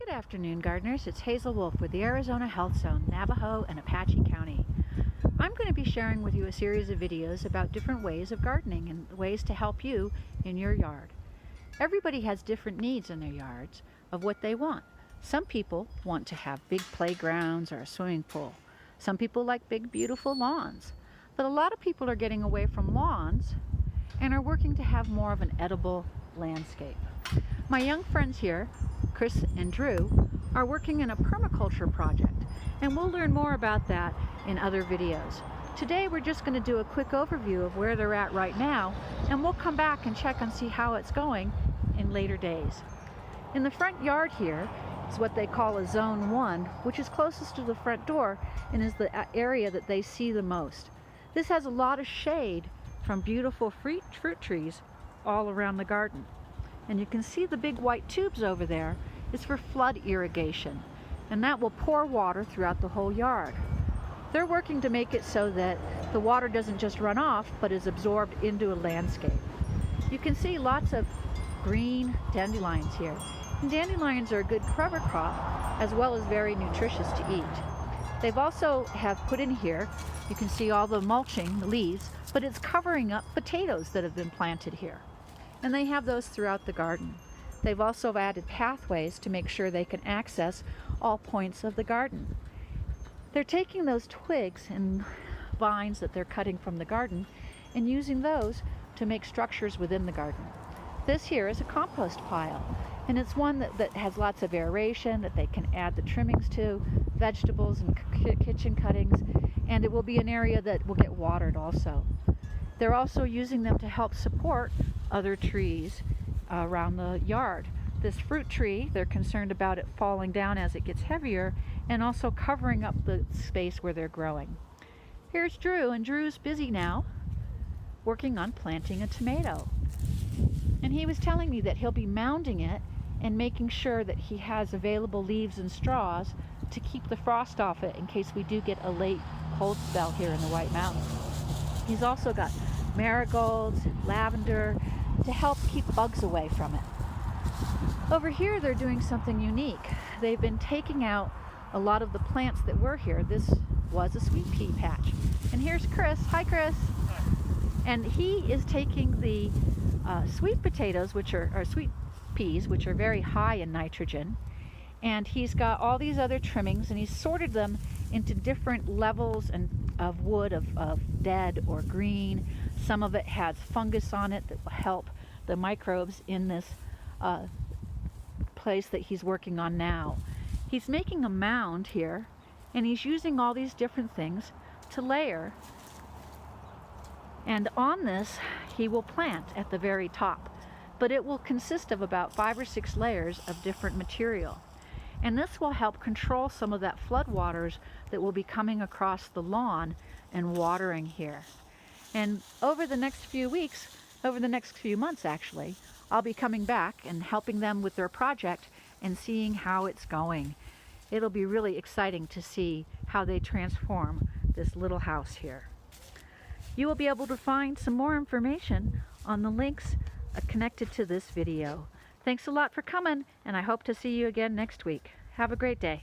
Good afternoon, gardeners. It's Hazel Wolf with the Arizona Health Zone, Navajo and Apache County. I'm going to be sharing with you a series of videos about different ways of gardening and ways to help you in your yard. Everybody has different needs in their yards of what they want. Some people want to have big playgrounds or a swimming pool. Some people like big, beautiful lawns. But a lot of people are getting away from lawns and are working to have more of an edible landscape. My young friends here, Chris and Drew, are working in a permaculture project, and we'll learn more about that in other videos. Today we're just going to do a quick overview of where they're at right now, and we'll come back and check and see how it's going in later days. In the front yard here is what they call a Zone 1, which is closest to the front door and is the area that they see the most. This has a lot of shade from beautiful fruit trees all around the garden. And you can see the big white tubes over there is for flood irrigation, and that will pour water throughout the whole yard. They're working to make it so that the water doesn't just run off but is absorbed into a landscape. You can see lots of green dandelions here. And dandelions are a good cover crop as well as very nutritious to eat. They've also have put in here, you can see all the mulching, the leaves, but it's covering up potatoes that have been planted here. And they have those throughout the garden. They've also added pathways to make sure they can access all points of the garden. They're taking those twigs and vines that they're cutting from the garden and using those to make structures within the garden. This here is a compost pile, and it's one that has lots of aeration that they can add the trimmings to, vegetables and kitchen cuttings, and it will be an area that will get watered also. They're also using them to help support other trees around the yard. This fruit tree, they're concerned about it falling down as it gets heavier and also covering up the space where they're growing. Here's Drew, and Drew's busy now working on planting a tomato. And he was telling me that he'll be mounding it and making sure that he has available leaves and straws to keep the frost off it in case we do get a late cold spell here in the White Mountains. He's also got marigolds and lavender to help keep bugs away from it. Over here they're doing something unique. They've been taking out a lot of the plants that were here. This was a sweet pea patch. And here's Chris. Hi, Chris. And he is taking the sweet potatoes, which are sweet peas, which are very high in nitrogen. And he's got all these other trimmings, and he's sorted them into different levels of wood, of dead or green. Some of it has fungus on it that will help the microbes in this place that he's working on now. He's making a mound here, and he's using all these different things to layer. And on this, he will plant at the very top. But it will consist of about 5 or 6 layers of different material. And this will help control some of that flood waters that will be coming across the lawn and watering here. And over the next few weeks, over the next few months actually, I'll be coming back and helping them with their project and seeing how it's going. It'll be really exciting to see how they transform this little house here. You will be able to find some more information on the links connected to this video. Thanks a lot for coming, and I hope to see you again next week. Have a great day.